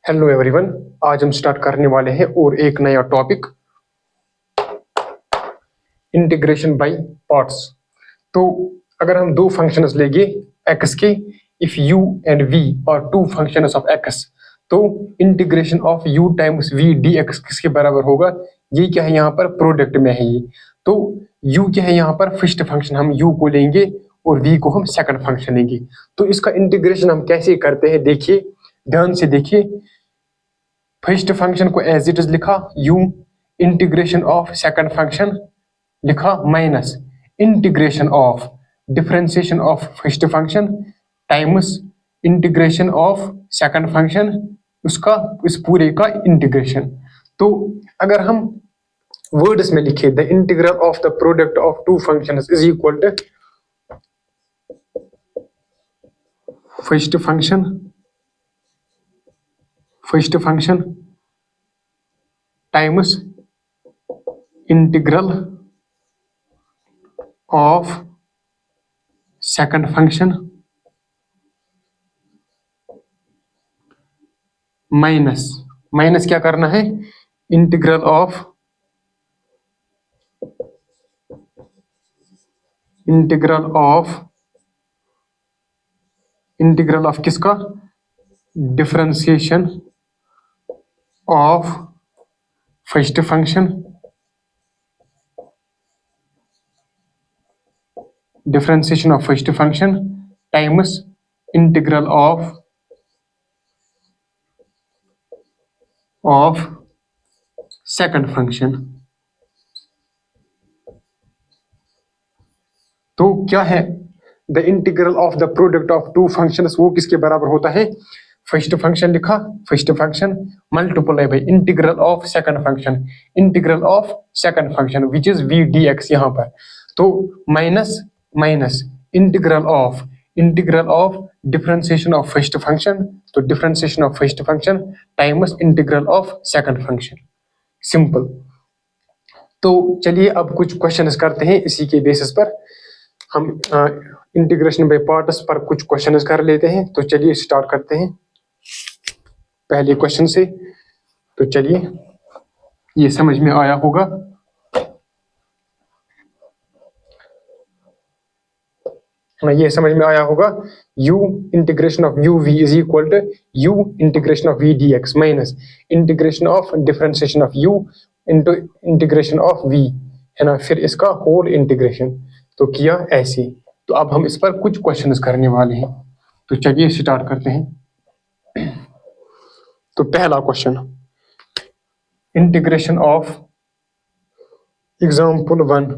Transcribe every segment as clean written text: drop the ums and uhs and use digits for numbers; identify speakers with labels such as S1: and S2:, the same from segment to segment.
S1: Hello everyone, आज हम start करने वाले हैं और एक नया टॉपिक, इंटीग्रेशन बाय पार्ट्स। तो अगर हम दो फंक्शंस लेंगे x के, if u and v are two functions of x, तो integration of u times v dx किसके बराबर होगा? ये क्या है, यहाँ पर प्रोडक्ट में है ये। तो u क्या है, यहाँ पर फर्स्ट फंक्शन हम u को लेंगे और v को हम सेकंड फंक्शन लेंगे। तो इसका इंटीग्रेशन हम कैसे करते हैं, देखिए, ध्यान से देखिए। फर्स्ट फंक्शन को एज इट इज लिखा u, integration of second function लिखा minus integration of differentiation of first function times integration of second function, उसका इस पूरे का इंटीग्रेशन। तो अगर हम वर्ड्स में लिखे, the integral of the product of two functions is equal to first function times integral of second function minus क्या करना है, इंटीग्रल ऑफ किसका, differentiation of first function times integral of second function. तो क्या है, the integral of the product of two functions, वो किसके बराबर होता है? फर्स्ट फंक्शन लिखा, first function multiply by integral of second function which is v dx यहाँ पर। तो minus integral of differentiation of first function, तो differentiation of first function times integral of second function, simple. तो चलिए अब कुछ questions करते हैं, इसी के बेसिस पर हम इंटीग्रेशन बाय पार्ट्स पर कुछ क्वेश्चंस कर लेते हैं। तो चलिए स्टार्ट करते हैं पहले क्वेश्चन से। तो चलिए, ये समझ में आया होगा। ये समझ में आया होगा, u integration of u v is equal to u integration of v dx minus integration of differentiation of u into integration of v, है ना, फिर इसका होल इंटीग्रेशन। तो किया ऐसे। तो अब हम इस पर कुछ क्वेश्चंस करने वाले हैं। तो चलिए स्टार्ट करते हैं। तो पहला question, integration of example 1,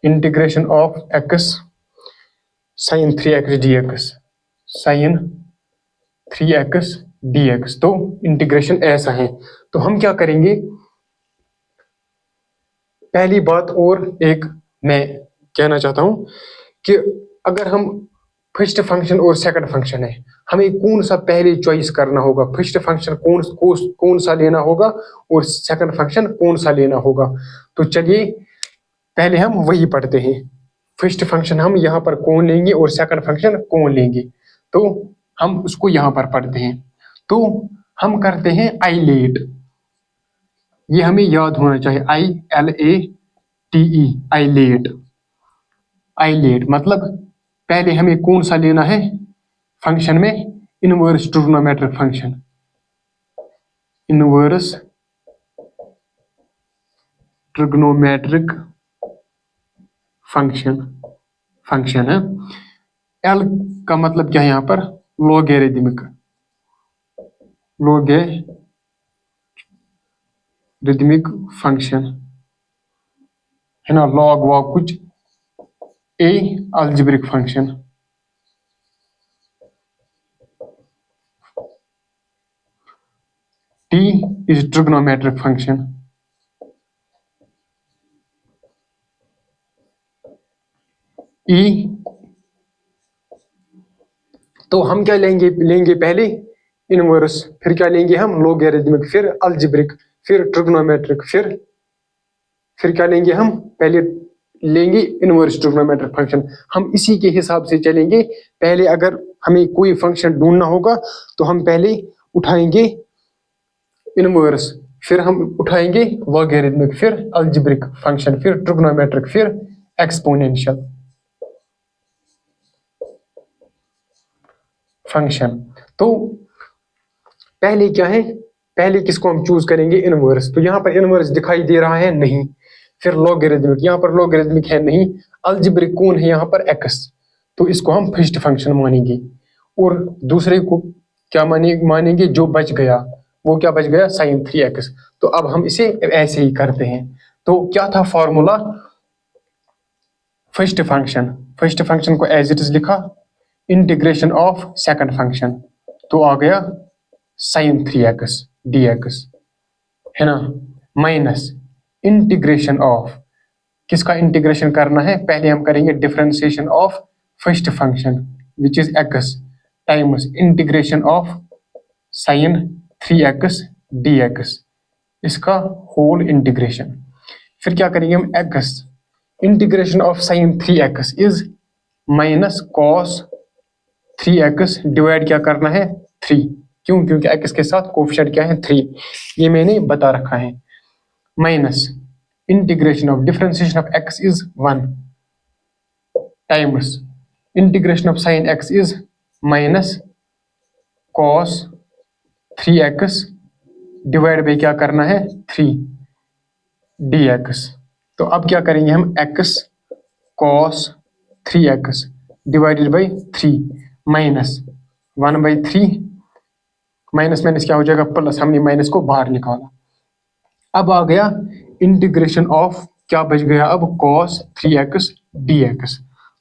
S1: integration of x sin 3x dx, तो इंटीग्रेशन ऐसा है। तो हम क्या करेंगे, पहली बात और एक मैं कहना चाहता हूं कि अगर हम फर्स्ट फंक्शन और सेकंड फंक्शन है, हमें कौन सा पहले चॉइस करना होगा, फर्स्ट फंक्शन कौन सा लेना होगा और सेकंड फंक्शन कौन सा लेना होगा। तो चलिए पहले हम वही पढ़ते हैं, फर्स्ट फंक्शन हम यहाँ पर कौन लेंगे और सेकंड फंक्शन कौन लेंगे। तो हम उसको यहाँ पर पढ़ते हैं। तो हम करते हैं आइलेट, ये हमें याद होना चाहिए, ILATE, आइलेट मतलब पहले हमें कौन सा लेना है फंक्शन में, इनवर्स ट्रिग्नोमेट्रिक फंक्शन है। L का मतलब क्या है यहाँ पर, लोगेरिथमिक फंक्शन, है ना, लॉग वॉग कुछ। A algebraic function, T is trigonometric function, E। तो हम क्या लेंगे पहले इनवर्स, फिर क्या लेंगे हम, लोगेरिथमिक, फिर अलजेब्रिक, फिर ट्रिग्नोमेट्रिक, फिर क्या लेंगे हम, पहले लेंगे इनवर्स ट्रिग्नोमेट्रिक फंक्शन। हम इसी के हिसाब से चलेंगे। पहले अगर हमें कोई फंक्शन ढूंढना होगा तो हम पहले उठाएंगे इनवर्स, फिर हम उठाएंगे लॉगरिथमिक, फिर अलजेब्रिक फंक्शन, फिर ट्रिग्नोमेट्रिक, फिर एक्सपोनेंशियल फंक्शन। तो पहले क्या है, पहले किसको हम चूज करेंगे, इनवर्स। तो यहाँ पर इनवर्स दिखाई दे रहा है नहीं। फिर लॉगरिथमिक, यहाँ पर लॉगरिथमिक है नहीं। अलजेब्रिक कौन है यहाँ पर, एक्स, तो इसको हम फर्स्ट फंक्शन मानेंगे। और दूसरे को क्या मानेंगे, जो बच गया वो क्या बच गया, sin 3x। तो अब हम इसे ऐसे ही करते हैं। तो क्या था फॉर्मूला, फर्स्ट फंक्शन को एज इट इज लिखा, इंटीग्रेशन ऑफ सेकंड फंक्शन, तो आ गया sin 3x dx, है ना, माइनस इंटीग्रेशन ऑफ, किसका इंटीग्रेशन करना है, पहले हम करेंगे differentiation of first function which is x times integration of sin 3x dx, इसका होल इंटीग्रेशन। फिर क्या करेंगे हम, x integration of sin 3x is minus cos 3x divide क्या करना है 3, क्यों, क्योंकि x के साथ कोफिशिएंट क्या है 3, ये मैंने बता रखा है। Minus integration of differentiation of x is 1 times integration of sin x is minus cos 3x divide by क्या करना है 3 dx। तो अब क्या करेंगे हम, x cos 3x divided by 3 minus 1/3, minus minus क्या हो जाएगा प्लस, हमने माइनस को बाहर निकाला। अब आ गया इंटीग्रेशन ऑफ, क्या बच गया अब, cos 3x dx।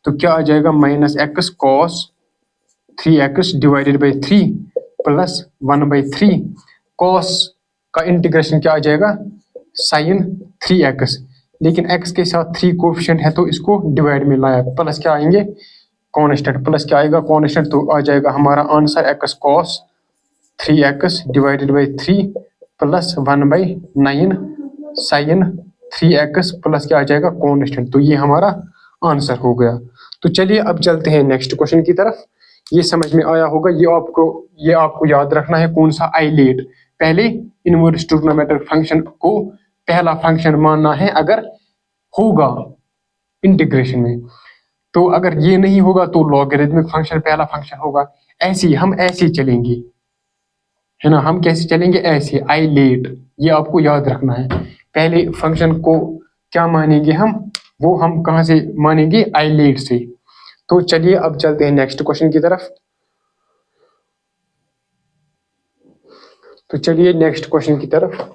S1: तो क्या आ जाएगा, minus x cos 3x divided by 3 plus 1/3, cos का इंटीग्रेशन क्या आ जाएगा sin 3x, लेकिन x के साथ 3 कोफिशिएंट है तो इसको डिवाइड में लाया, प्लस क्या आएंगे कांस्टेंट, प्लस क्या आएगा कांस्टेंट, तो आ जाएगा हमारा answer x cos 3x divided by 3 plus 1/9 sin 3x plus क्या आ जाएगा कांस्टेंट। तो ये हमारा आंसर हो गया। तो चलिए अब चलते हैं नेक्स्ट क्वेश्चन की तरफ। ये समझ में आया होगा, ये आपको याद रखना है कौन सा, आइलेट। पहले इनवर्स ट्रिग्नोमेट्रिक फंक्शन को पहला फंक्शन मानना है अगर होगा इंटीग्रेशन में, तो अगर ये नहीं होगा तो लॉगरिथमिक फंक्शन पहला फंक्शन होगा। ऐसे ही हम ऐसे चलेंगे, है ना, हम कैसे चलेंगे, ऐसे आइलेट, ये आपको याद रखना है। पहले फंक्शन को क्या मानेंगे हम, वो हम कहाँ से मानेंगे, आइलेट से। तो चलिए अब चलते हैं नेक्स्ट क्वेश्चन की तरफ। तो चलिए नेक्स्ट क्वेश्चन की तरफ।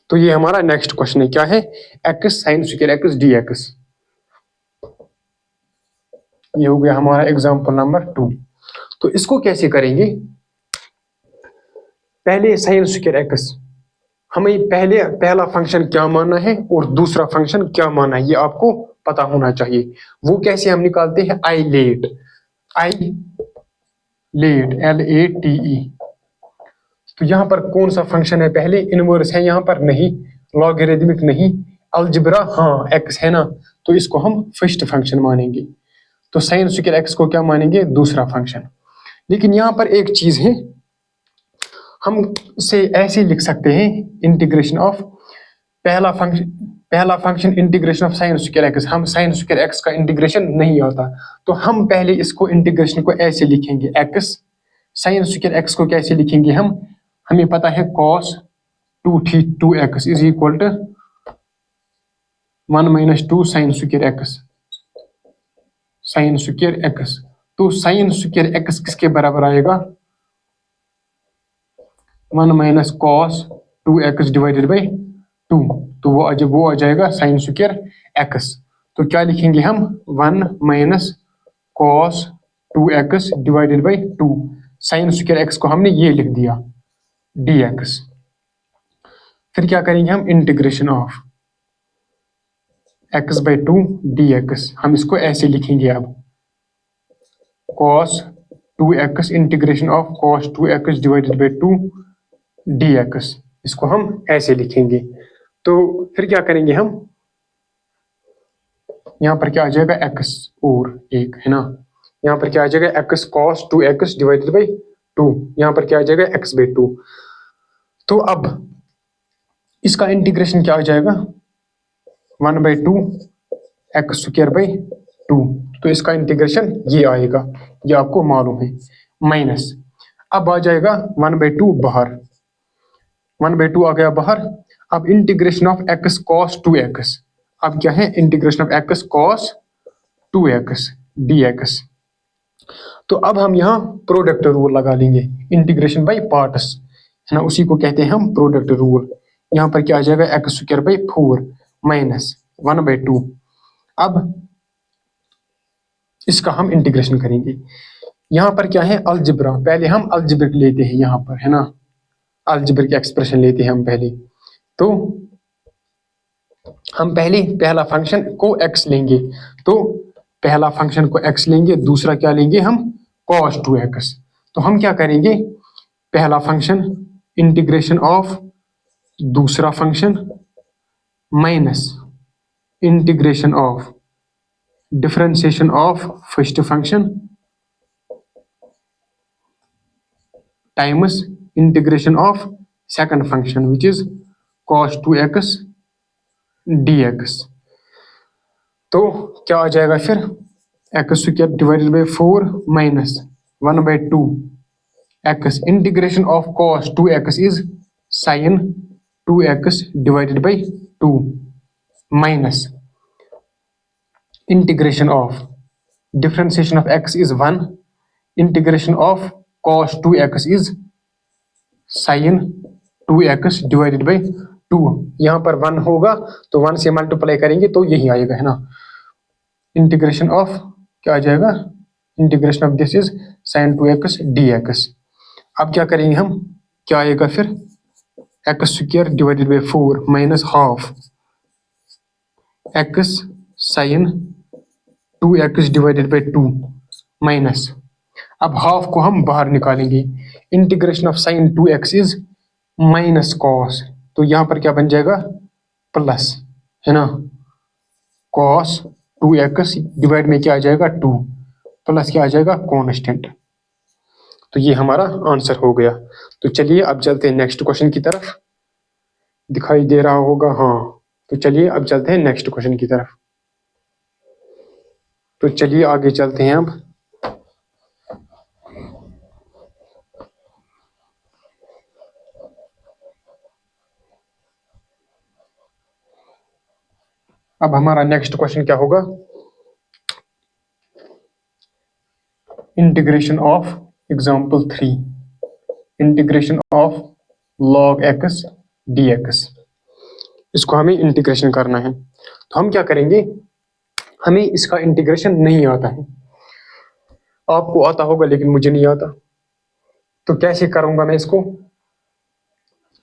S1: तो ये हमारा नेक्स्ट क्वेश्चन है, क्या है, x sin square x dx। ये हो गया हमारा एग्जांपल नंबर 2। तो इसको कैसे करेंगे, पहले sin स्क्वायर x, हमें पहले पहला फंक्शन क्या मानना है और दूसरा फंक्शन क्या मानना है, ये आपको पता होना चाहिए। वो कैसे हम निकालते हैं, आइलेट, LATE। तो यहाँ पर कौन सा फंक्शन है, पहले इनवर्स है, यहाँ पर नहीं, लॉगरिथमिक नहीं, अलजेब्रा हाँ x है ना, तो इसको हम फर्स्ट फंक्शन मानेंगे। तो sin स्क्वायर x को क्या मानेंगे, दूसरा फंक्शन। लेकिन यहाँ पर एक चीज है, हम इसे ऐसे लिख सकते हैं, इंटीग्रेशन ऑफ पहला function integration of sin square x, हम sin स्क्वायर x का इंटीग्रेशन नहीं आता, तो हम पहले इसको इंटीग्रेशन को ऐसे लिखेंगे, x sin स्क्वायर x को कैसे लिखेंगे हम, हमें पता है cos 2x is equal to 1 - 2 sin square x, sin square x। तो sin स्क्वायर x किसके बराबर आएगा, 1 - cos 2x डिवाइडेड बाई 2, तो वो आ जाएगा sin स्क्वायर x। तो क्या लिखेंगे हम, 1 - cos 2x divided by 2, sin square x को हमने ये लिख दिया dx। फिर क्या करेंगे हम, इंटीग्रेशन ऑफ x/2 dx, हम इसको ऐसे लिखेंगे अब, cos 2x integration of cos 2x divided by 2 dx, इसको हम ऐसे लिखेंगे। तो फिर क्या करेंगे हम, यहाँ पर क्या आ जाएगा x और एक है ना, यहाँ पर क्या आ जाएगा x cos 2x divided by 2, यहाँ पर क्या आ जाएगा x/2। तो अब इसका इंटीग्रेशन क्या आ जाएगा, 1/2 x²/2, तो इसका इंटीग्रेशन ये आएगा, ये आपको मालूम है, माइनस अब आ जाएगा 1/2 बाहर, 1/2 आ गया बाहर। अब integration of x cos 2x, अब क्या है, integration of x cos 2x dx। तो अब हम यहाँ प्रोडक्ट रूल लगा लेंगे, इंटीग्रेशन बाय पार्ट्स है ना, उसी को कहते हैं हम प्रोडक्ट रूल। यहाँ पर क्या आ जाएगा x² माइनस 1/2। अब इसका हम इंटीग्रेशन करेंगे। यहाँ पर क्या है, अलजेब्रा, पहले हम अलजेब्रिक लेते हैं यहाँ पर है ना, अलजेब्रिक एक्सप्रेशन लेते हैं हम पहले। तो हम पहले पहला फंक्शन को x लेंगे, तो पहला फंक्शन को x लेंगे, दूसरा क्या लेंगे हम, cos 2x। तो हम क्या करेंगे, पहला फंक्शन इंटीग्रेशन ऑफ दूसरा function minus integration of differentiation of first function times integration of second function which is cos 2x dx। तो क्या आ जाएगा फिर, x² divided by 4 minus 1/2 x integration of cos 2x is sin 2x divided by 2 minus integration of differentiation of x is 1, integration of cos 2x is sin 2x divided by 2। यहाँ पर 1 होगा तो 1 से मल्टीप्लाई करेंगे तो यही आएगा है ना, इंटीग्रेशन ऑफ क्या आ जाएगा, integration of this is sin 2x dx। अब क्या करेंगे हम, क्या आएगा फिर, x² divided by 4 minus half x sin 2x divided by 2 minus, अब हाफ को हम बाहर निकालेंगे, integration of sin 2x is minus cos, तो यहाँ पर क्या बन जाएगा, प्लस है ना, cos 2x डिवाइड में क्या आ जाएगा 2, प्लस क्या आ जाएगा कांस्टेंट। तो ये हमारा आंसर हो गया। तो चलिए अब चलते हैं नेक्स्ट क्वेश्चन की तरफ, दिखाई दे रहा होगा, हाँ। तो चलिए अब चलते हैं नेक्स्ट क्वेश्चन की तरफ। तो चलिए आगे चलते हैं अब हमारा नेक्स्ट क्वेश्चन क्या होगा, integration of example 3, integration of log x dx, इसको हमें इंटीग्रेशन करना है। तो हम क्या करेंगे, हमें इसका इंटीग्रेशन नहीं आता है, आपको आता होगा लेकिन मुझे नहीं आता। तो कैसे करूंगा मैं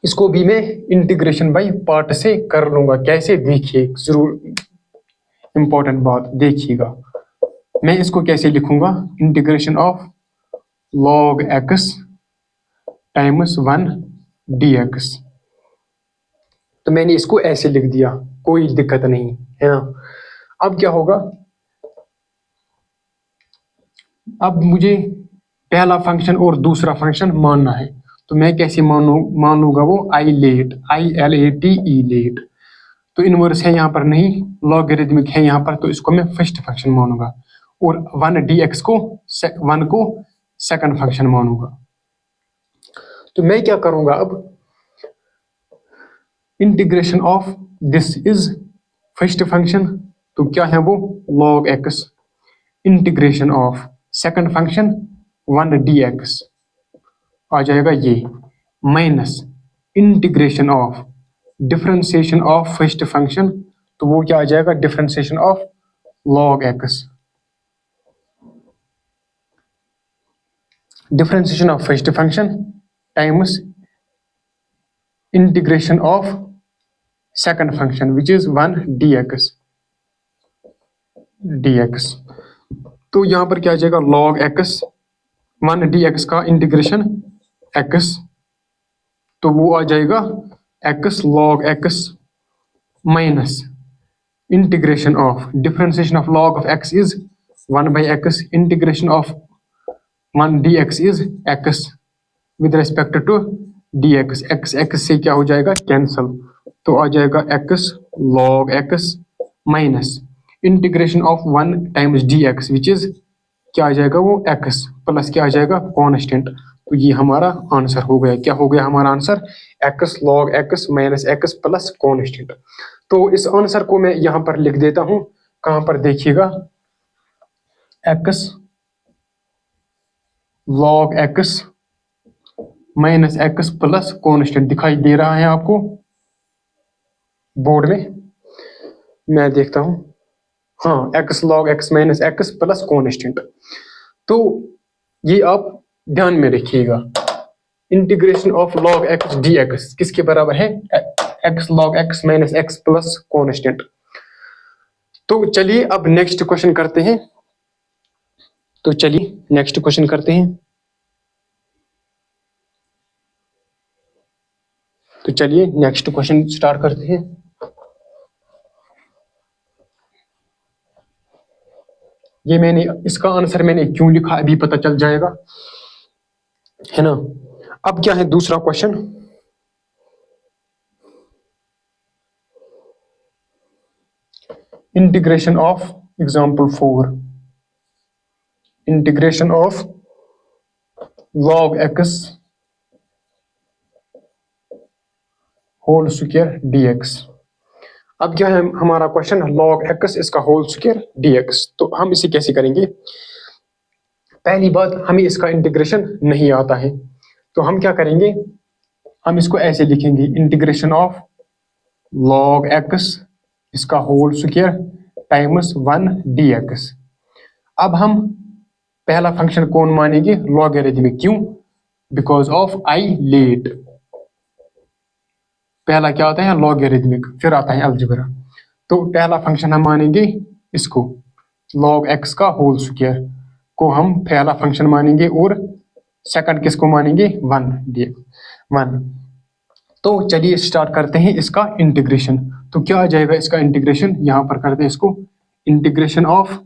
S1: इसको भी मैं इंटीग्रेशन बाय पार्ट से कर लूंगा। कैसे, देखिए जरूर इंपॉर्टेंट बात देखिएगा, मैं इसको कैसे लिखूंगा, integration of log x times 1 dx। तो मैंने इसको ऐसे लिख दिया, कोई दिक्कत नहीं है ना। अब क्या होगा, अब मुझे पहला फंक्शन और दूसरा फंक्शन मानना है, तो मैं कैसे मान लूंगा वो, ILATE लेट। तो इनवर्स है यहाँ पर नहीं, लॉगरिथमिक है यहाँ पर, तो इसको मैं फर्स्ट फंक्शन मानूंगा, और 1 dx को 1 को सेकंड फंक्शन मानूंगा। तो मैं क्या करूंगा अब, integration of this is first function, तो क्या है वो, log x, integration of second function 1 dx आ जाएगा ये, minus integration of differentiation of first function, तो वो क्या आ जाएगा, differentiation of log x, differentiation of first function times integration of second function which is 1 dx। तो यहां पर क्या आ जाएगा, log x 1 dx का इंटीग्रेशन x, तो वो आ जाएगा x log x minus integration of differentiation of log of x is 1/x, integration of 1 dx is x with respect to dx, x से क्या हो जाएगा, कैंसल, तो आ जाएगा x log x minus integration of 1 times dx which is क्या आ जाएगा, वो x प्लस क्या आ जाएगा, कांस्टेंट। तो ये हमारा आंसर हो गया, क्या हो गया हमारा answer, x log x minus x plus constant. तो इस आंसर को मैं यहां पर लिख देता हूं, कहां पर देखिएगा, x log x minus x plus constant दिखाई दे रहा है आपको बोर्ड में, मैं देखता हूं, हाँ, x log x minus x plus constant. तो ये आप ध्यान में रखिएगा, integration of log x dx किसके बराबर है, x log x minus x plus constant. तो चलिए अब नेक्स्ट क्वेश्चन करते हैं, तो चलिए नेक्स्ट क्वेश्चन करते हैं। तो चलिए नेक्स्ट क्वेश्चन स्टार्ट करते हैं। ये मैंने इसका आंसर मैंने क्यों लिखा अभी पता चल जाएगा, है ना। अब क्या है दूसरा question, integration of example 4, integration of log x whole square dx। अब क्या है हमारा क्वेश्चन, log x इसका होल स्क्वायर dx। तो हम इसे कैसे करेंगे, पहली बात हमें इसका इंटीग्रेशन नहीं आता है, तो हम क्या करेंगे, हम इसको ऐसे लिखेंगे, इंटीग्रेशन ऑफ log x इसका होल स्क्वायर टाइम्स 1 dx। अब हम पहला फंक्शन कौन मानेंगे, लॉगरिथमिक, क्यों, बिकॉज ऑफ आई लेट, पहला क्या आता है लॉगरिथमिक, फिर आता है अलजेब्रा। तो पहला फंक्शन हम मानेंगे इसको, log x का होल स्क्वायर को हम पहला फंक्शन मानेंगे, और सेकंड किसको मानेंगे, 1। तो चलिए स्टार्ट करते हैं इसका इंटीग्रेशन। तो क्या आ जाएगा इसका इंटीग्रेशन, यहां पर करते हैं इसको, इंटीग्रेशन ऑफ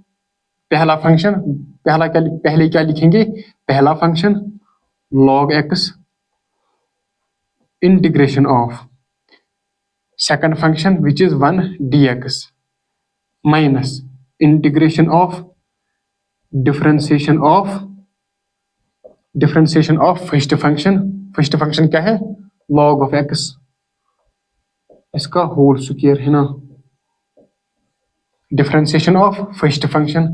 S1: पहला फंक्शन, पहले क्या लिखेंगे, पहला function log x integration of second function which is 1 dx minus integration of differentiation of first function क्या है, log ऑफ x इसका होल स्क्वायर, है ना, differentiation of first function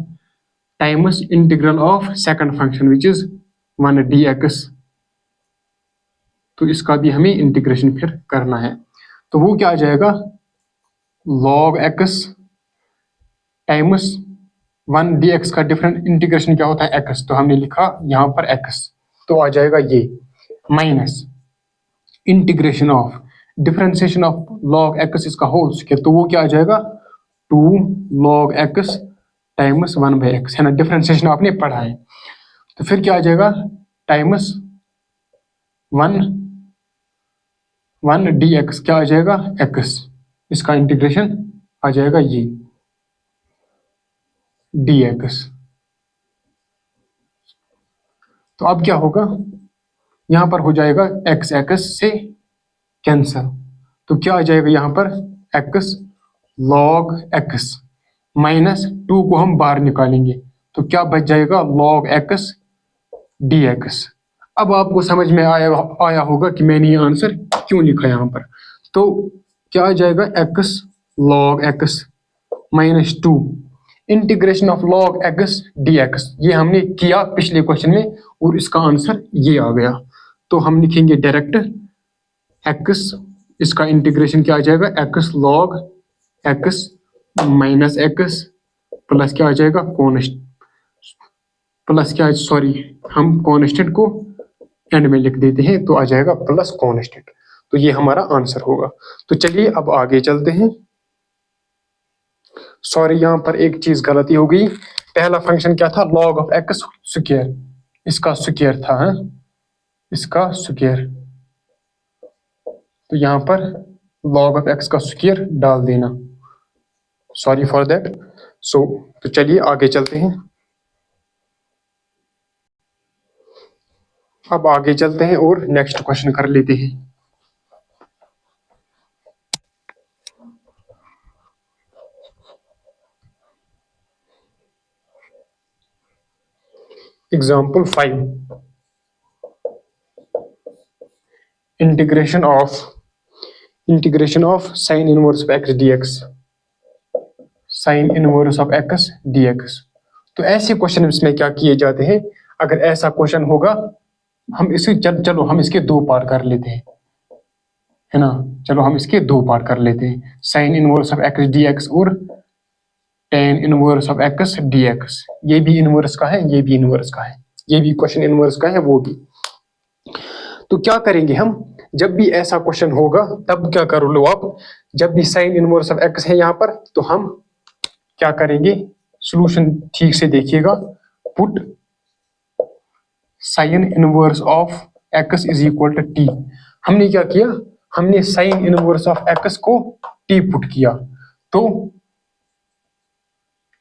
S1: times integral of second function which is 1 dx। तो इसका भी हमें integration फिर करना है, तो वो क्या आ जाएगा, log x टाइम्स 1 dx का डिफरेंट इंटीग्रेशन क्या होता है x, तो हमने लिखा यहां पर x, तो आ जाएगा ये minus integration of differentiation of log x इसका होल स्क्वायर, तो वो क्या आ जाएगा 2 log x टाइम्स 1/x, है ना, डिफरेंशिएशन आपने पढ़ा है। तो फिर क्या आ जाएगा टाइम्स 1 dx, क्या आ जाएगा x, इसका इंटीग्रेशन आ जाएगा ये dx। तो अब क्या होगा, यहां पर हो जाएगा x से कैंसल, तो क्या आ जाएगा यहां पर x log x माइनस 2 को हम बाहर निकालेंगे, तो क्या बच जाएगा log x dx। अब आपको समझ में आया होगा कि मैंने ये आंसर क्यों लिखा यहां पर। तो क्या आ जाएगा x log x minus 2 integration of log x dx, ये हमने किया पिछले क्वेश्चन में और इसका आंसर ये आ गया। तो हम लिखेंगे डायरेक्ट x, इसका इंटीग्रेशन क्या आ जाएगा, x log x minus x plus क्या आ जाएगा प्लस क्या, सॉरी हम कांस्टेंट को एंड में लिख देते हैं, तो आ जाएगा प्लस कांस्टेंट। तो ये हमारा आंसर होगा। तो चलिए अब आगे चलते हैं। सॉरी, यहाँ पर एक चीज गलती हो गई। पहला फंक्शन क्या था? लॉग ऑफ एक्स स्क्वायर, इसका स्क्वायर था, है इसका स्क्वायर। तो यहाँ पर लॉग ऑफ एक्स का स्क्वायर डाल देना, सॉरी फॉर दैट। सो तो चलिए आगे चलते हैं। अब आगे चलते हैं और नेक्स्ट क्वेश्चन कर लेते हैं। Example 5, integration of sine inverse of x dx, sign inverse of x dx। तो ऐसे क्वेश्चन इसमें क्या किए जाते हैं? अगर ऐसा क्वेश्चन होगा, हम इसे चलो हम इसके दो पार्ट कर लेते हैं, है ना। चलो हम इसके दो पार्ट कर लेते हैं, sign inverse of x dx और ten inverse of x dx। ये भी इनवर्स का है, ये भी इनवर्स का है, ये भी क्वेश्चन इनवर्स का है, वो भी। तो क्या करेंगे हम, जब भी ऐसा क्वेश्चन होगा तब क्या करो लो आप, जब भी साइन इनवर्स ऑफ एक्स है यहाँ पर, तो हम क्या करेंगे, सॉल्यूशन ठीक से देखिएगा। Put sine inverse of x is equal to T. हमने क्या किया, हमने साइन इनवर्स ऑफ एक्स को टी पुट किया, तो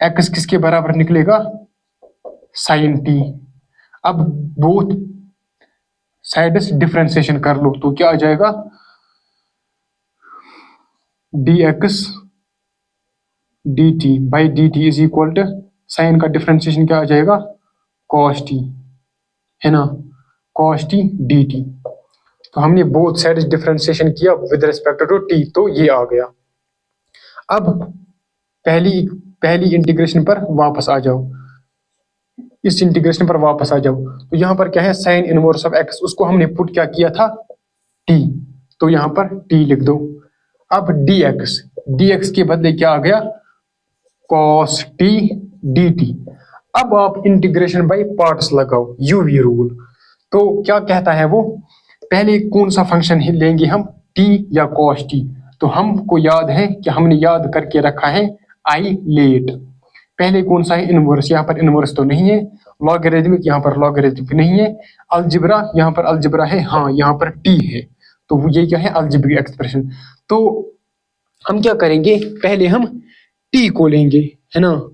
S1: एक्स किसके बराबर निकलेगा? Sine T. अब बोथ साइड्स डिफरेंशिएशन कर लो, तो क्या आ जाएगा? dx dt by dt is equal to sine का डिफरेंशिएशन क्या आ जाएगा? cos t, है ना, cos t dt। तो हमने बोथ साइड्स डिफरेंशिएशन किया विद रिस्पेक्ट टू t, तो ये आ गया। अब पहली इंटीग्रेशन पर वापस आ जाओ, इस इंटीग्रेशन पर वापस आ जाओ। तो यहाँ पर क्या है, साइन इनवर्स ऑफ एक्स, उसको हमने पुट क्या किया था? t, तो यहाँ पर t लिख दो। अब dx के बदले क्या आ गया? cos t dt। अब आप इंटीग्रेशन बाय पार्ट्स लगाओ, यूवी रूल। तो क्या कहता है वो, पहले कौन सा फंक्शन लेंगे हम, t या cos t? तो हमको याद है कि हमने याद करके रखा है आई लेट। पहले कौन सा है? इनवर्स। यहाँ पर इनवर्स तो नहीं है। लॉगरिथमिक, यहाँ पर लॉगरिथमिक नहीं है। अलजेब्रा, यहाँ पर अलजेब्रा है, हाँ यहाँ पर t है, तो ये क्या है? Algebraic expression. तो हम क्या करेंगे, पहले हम t को लेंगे, है ना।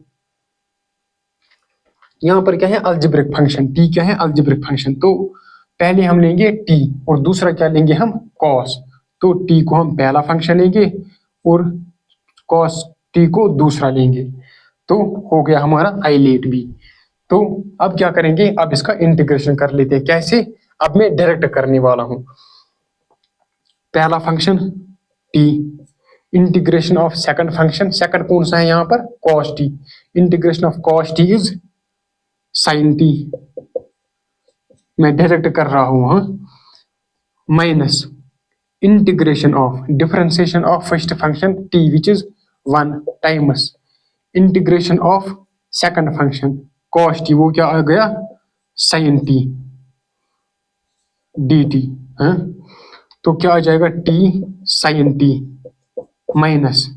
S1: यहाँ पर क्या है? अलजेब्रिक फंक्शन, t क्या है? Algebraic function. तो पहले हम लेंगे t और दूसरा क्या लेंगे हम? cos। तो t को हम पहला फंक्शन लेंगे और cos t को दूसरा लेंगे, तो हो गया हमारा आई लेट बी। तो अब क्या करेंगे, अब इसका इंटीग्रेशन कर लेते हैं। कैसे? अब मैं डायरेक्ट करने वाला हूं। पहला function t, integration of second function, second कौन सा है यहाँ पर? cos t। Integration of cos t is sin t, मैं डायरेक्ट कर रहा हूं, हाँ, minus integration of differentiation of first function t which is 1 times integration of second function cos t, वो क्या आ गया? sin t dt, है। तो क्या आ जाएगा? t sin t minus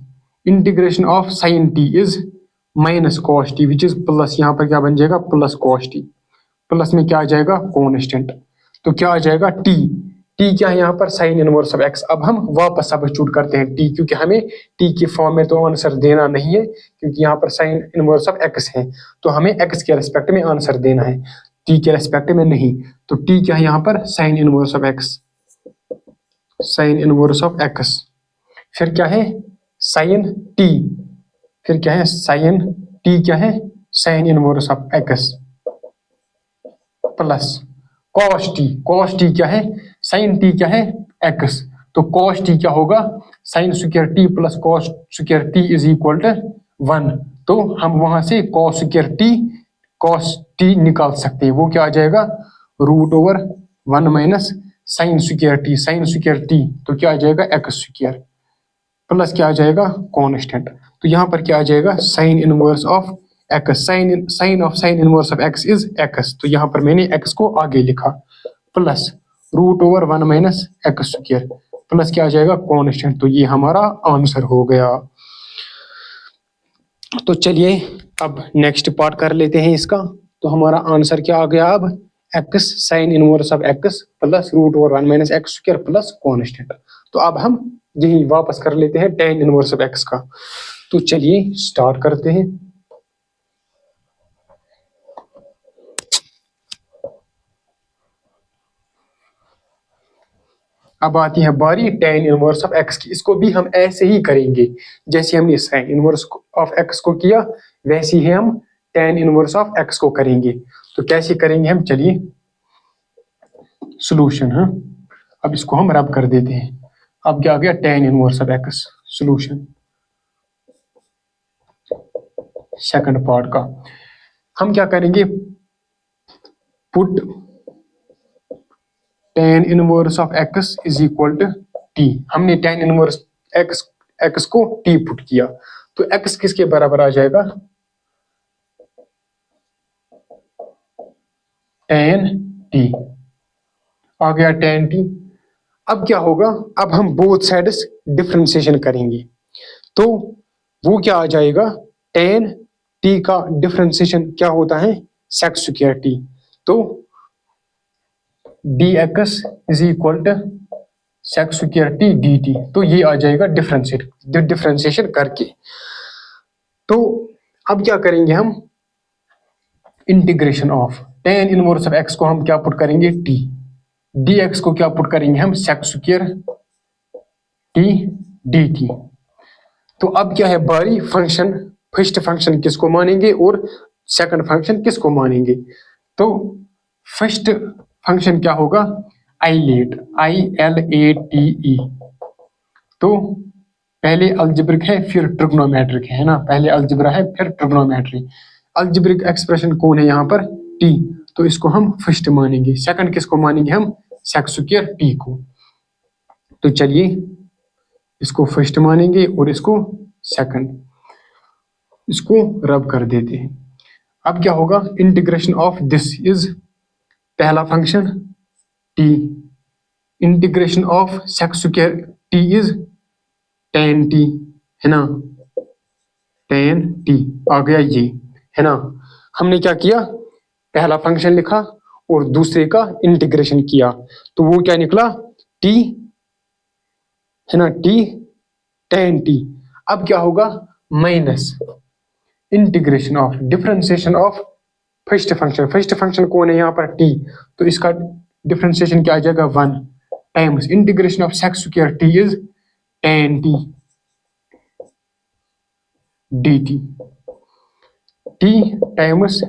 S1: integration of sin t is minus cos t which is plus, यहाँ पर क्या बन जाएगा? प्लस cos t, प्लस में क्या आ जाएगा? कॉन्स्टेंट। तो क्या आ जाएगा? t क्या है यहाँ पर? Sign inverse of x। अब हम वापस सब्स्टिट्यूट करते हैं t, क्योंकि हमें t के फॉर्म में तो आंसर देना नहीं है, क्योंकि यहाँ पर साइन इनवर्स ऑफ x है, तो हमें x के रेस्पेक्ट में आंसर देना है, t के रेस्पेक्ट में नहीं। तो t क्या है यहाँ पर? Sign inverse of x, sign inverse of x। फिर क्या है? साइन t, फिर क्या है? साइन t क्या है? Sign inverse of x plus cos t क्या है? sin t क्या है? x। तो cos t क्या होगा? sin square t plus cos square t is equal to 1। तो हम वहां से cos t निकाल सकते हैं, वो क्या आ जाएगा? Root over 1 minus sin square t, तो क्या आ जाएगा? x स्क्वायर प्लस क्या आ जाएगा? कॉन्स्टेंट। तो यहाँ पर क्या आ जाएगा? Sine inverse of x, sine of sine inverse of x is x. तो यहाँ पर मैंने एक्स को आगे लिखा, plus root over 1 minus x square. Plus क्या आ जाएगा कांस्टेंट। तो ये हमारा आंसर हो गया। तो चलिए अब नेक्स्ट पार्ट कर लेते हैं इसका। तो हमारा आंसर क्या आ गया अब, x sine inverse of x plus root over 1 - x square plus constant. तो अब हम यही वापस कर लेते हैं टेन इनवर्स ऑफ एक्स का। तो चलिए स्टार्ट करते हैं। अब आती है बारी टेन इनवर्स ऑफ एक्स की। इसको भी हम ऐसे ही करेंगे जैसे हमने साइन इनवर्स ऑफ एक्स को किया, वैसे ही हम टेन इनवर्स ऑफ एक्स को करेंगे। तो कैसे करेंगे हम, चलिए सॉल्यूशन। हाँ, अब इसको हम रब कर देते हैं। अब क्या आ गया tan inverse of x solution second part का। हम क्या करेंगे, put tan inverse of x is equal to T. हमने टेन इनवर्स एक्स को टी पुट किया, तो एक्स किसके बराबर आ जाएगा, टेन टी आ गया, टेन टी। अब क्या होगा, अब हम बोथ साइड्स डिफरेंशिएशन करेंगे। तो वो क्या आ जाएगा, टेन टी का डिफरेंशिएशन क्या होता है, सेक स्क्वायर टी। तो d x is equal to sec square t d t. तो ये आ जाएगा डिफरेंशिएशन करके। तो अब क्या करेंगे हम, integration of ten inverse of X को हम क्या पुट करेंगे, टी, डी एक्स को क्या पुट करेंगे हम, sec square t d t. तो अब क्या है बारी फंक्शन, फर्स्ट फंक्शन किसको मानेंगे और सेकंड फंक्शन किसको मानेंगे। तो फर्स्ट फंक्शन क्या होगा, आइलेट, ILATE। तो पहले अलजेब्रिक है फिर ट्रिग्नोमेट्रिक है ना, पहले अलजेब्रा है फिर ट्रिग्नोमेट्री। अलजेब्रिक एक्सप्रेशन कौन है यहाँ पर, टी। तो इसको हम फर्स्ट मानेंगे, सेकंड किसको मानेंगे हम, सेक स्क्वायर टी को। तो चलिए इसको फर्स्ट मानेंगे और इसको सेकंड, इसको रब कर देते हैं। अब क्या होगा, इंटीग्रेशन ऑफ दिस इज पहला function t, integration of sec square t is tan t, है ना, टेन टी आ गया ये, है ना। हमने क्या किया, पहला फंक्शन लिखा और दूसरे का इंटीग्रेशन किया, तो वो क्या निकला, टी, है ना, टी टेन टी। अब क्या होगा, minus integration of differentiation of first function, first function कौन है यहाँ पर, टी। तो इसका डिफरेंशिएशन क्या आ जाएगा, 1 times integration of sec square t is tan t d t, t times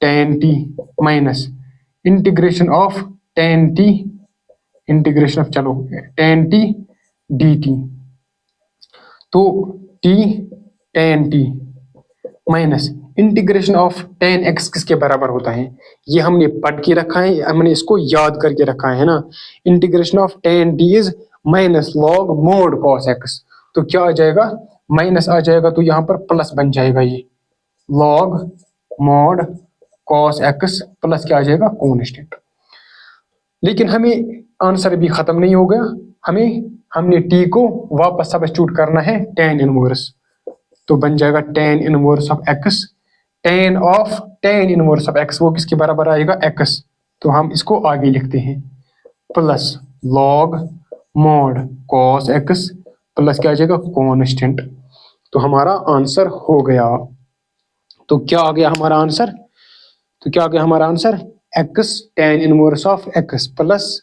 S1: tan t minus integration of tan t, integration of चलो टेन टी डी टी। तो t tan t minus integration of tan x किसके बराबर होता है, ये हमने पढ़ के रखा है, हमने इसको याद करके रखा है ना। Integration of tan T is minus log mode cos x. तो क्या आ जाएगा, माइनस आ जाएगा तो यहाँ पर प्लस बन जाएगा, ये log mode cos x plus क्या आ जाएगा, कांस्टेंट। लेकिन हमें आंसर भी खत्म नहीं हो गया, हमने टी को वापस सब्स्टिट्यूट करना है टेन इनवर्स। तो बन जाएगा ten inverse of x, ten inverse of x वो किसके बराबर आएगा, एक्स। तो हम इसको आगे लिखते हैं plus log mod cos x plus क्या आ जाएगा, कांस्टेंट। तो हमारा आंसर हो गया। तो क्या आ गया हमारा आंसर, तो क्या आ गया हमारा answer, x ten inverse of x plus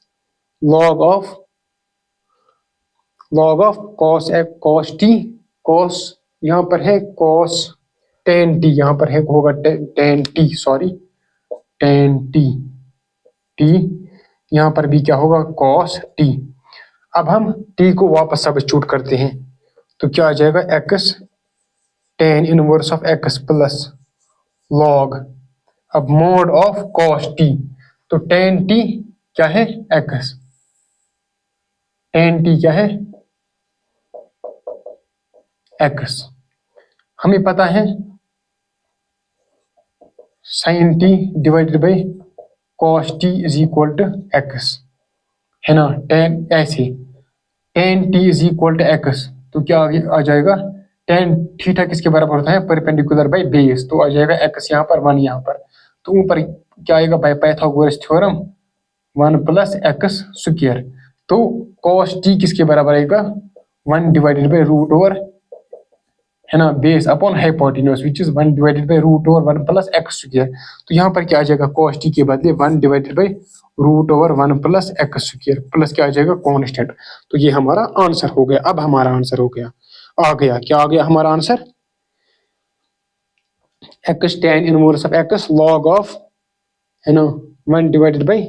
S1: log of cos T, cos यहाँ पर है कॉस टेन टी, यहाँ पर है होगा ten T, sorry ten T T, यहाँ पर भी क्या होगा, कॉस टी। अब हम टी को वापस सब्स्टिट्यूट करते हैं, तो क्या आ जाएगा, x ten inverse of x plus log, अब मोड ऑफ कॉस टी। तो टेन टी क्या है, एक्स, टेन टी क्या है, एक्स। हमें पता है sine t divided by cos t is equal to x, है ना। टेन ऐसे tan t is equal to x, तो क्या आ जाएगा, tan थीटा किसके बराबर होता है, परपेंडिकुलर बाई बेस, तो आ जाएगा x यहाँ पर 1 यहाँ पर, तो ऊपर क्या आएगा by Pythagoras theorem 1 plus x square, तो cos t किसके बराबर आएगा 1 डिवाइडेड बाई रूट ओवर, है ना, base upon hypotenuse which is 1 divided by root over 1 plus x square, तो यहाँ पर क्या आ जाएगा cos t के बदले 1 divided by root over 1 plus x square plus क्या आ जाएगा कांस्टेंट, तो ये हमारा आंसर हो गया। अब हमारा आंसर हो गया, आ गया क्या आ गया हमारा answer, x tan inverse of x log of, है ना, 1 divided by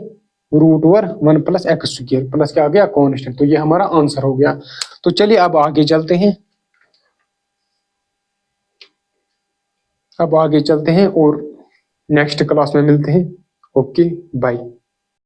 S1: root over 1 plus x square plus क्या आ गया कांस्टेंट, तो ये हमारा आंसर हो गया। तो चलिए अब आगे चलते हैं, अब आगे चलते हैं और नेक्स्ट क्लास में मिलते हैं। Okay bye.